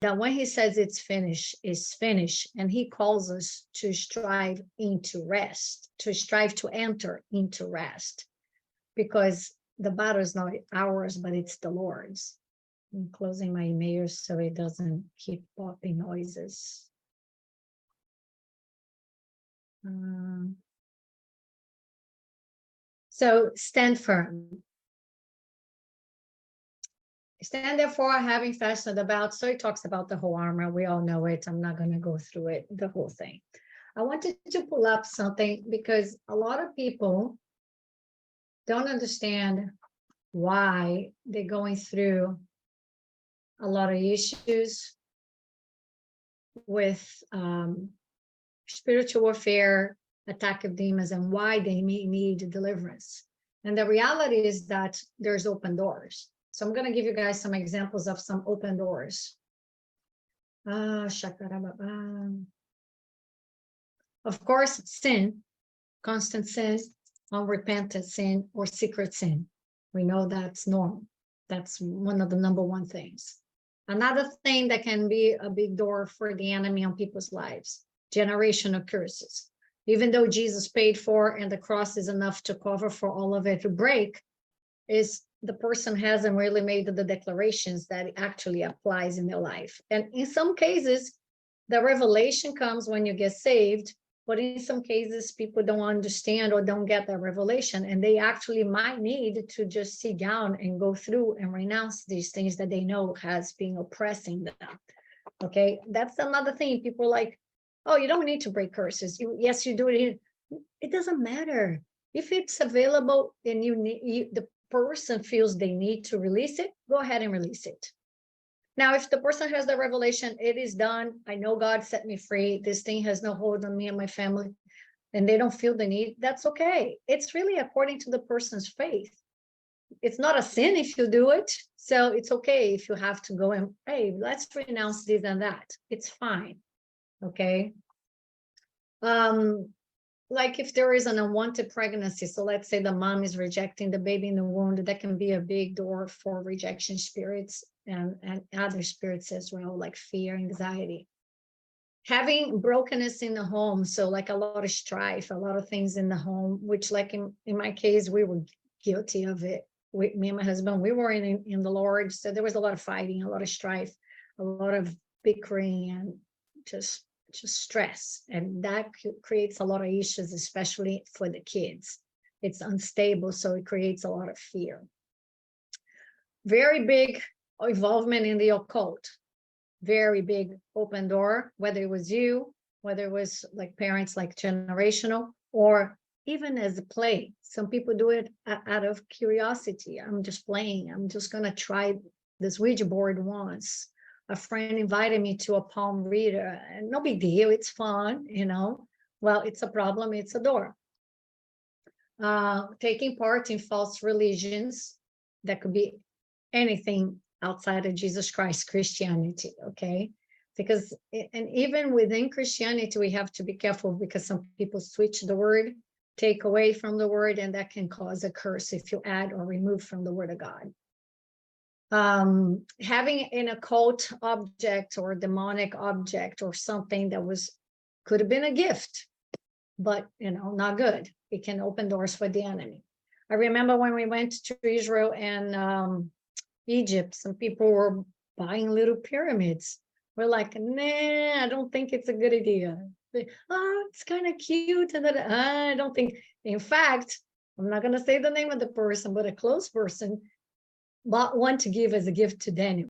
that when he says it's finished, it's finished. And he calls us to strive into rest, to strive to enter into rest, because the battle is not ours, but it's the Lord's. I'm closing my email so it doesn't keep popping noises. So stand firm. Stand therefore, having fastened about. So it talks about the whole armor. We all know it. I'm not going to go through it, the whole thing. I wanted to pull up something because a lot of people don't understand why they're going through a lot of issues with spiritual warfare, attack of demons, and why they may need deliverance. And the reality is that there's open doors. So I'm going to give you guys some examples of some open doors. Of course, sin, constant sin, unrepentant sin, or secret sin. We know that's normal. That's one of the number one things. Another thing that can be a big door for the enemy on people's lives, generational curses. Even though Jesus paid for and the cross is enough to cover for all of it to break, is the person hasn't really made the declarations that it actually applies in their life. And in some cases, the revelation comes when you get saved, but in some cases, people don't understand or don't get that revelation, and they actually might need to just sit down and go through and renounce these things that they know has been oppressing them. Okay, that's another thing. People are like, oh, you don't need to break curses. Yes, you do it. It doesn't matter. If it's available and the person feels they need to release it, go ahead and release it. Now, if the person has the revelation, it is done. I know God set me free. This thing has no hold on me and my family, and they don't feel the need, that's okay. It's really according to the person's faith. It's not a sin if you do it. So it's okay if you have to go and, hey, let's renounce this and that. It's fine. Okay. Like if there is an unwanted pregnancy, so let's say the mom is rejecting the baby in the womb, that can be a big door for rejection spirits and other spirits as well, like fear, anxiety. Having brokenness in the home, so like a lot of strife, a lot of things in the home, which like in my case, we were guilty of it. Me and my husband, we were in the Lord, so there was a lot of fighting, a lot of strife, a lot of bickering, and just stress, and that creates a lot of issues, especially for the kids. It's unstable, so it creates a lot of fear. Very big involvement in the occult, very big open door, whether it was you, whether it was like parents, like generational, or even as a play. Some people do it out of curiosity. I'm just playing. I'm just going to try this Ouija board once. A friend invited me to a palm reader, and no big deal. It's fun, you know. Well, it's a problem. It's a door. Taking part in false religions, that could be anything outside of Jesus Christ, Christianity, okay? Because, and even within Christianity, we have to be careful because some people switch the word, take away from the word, and that can cause a curse if you add or remove from the word of God. Having an occult object or demonic object or something that could have been a gift, but not good. It can open doors for the enemy. I remember when we went to Israel and Egypt, some people were buying little pyramids. We're like, nah, I don't think it's a good idea. Oh, it's kind of cute, and I don't think. In fact, I'm not going to say the name of the person, but a close person bought one to give as a gift to Daniel.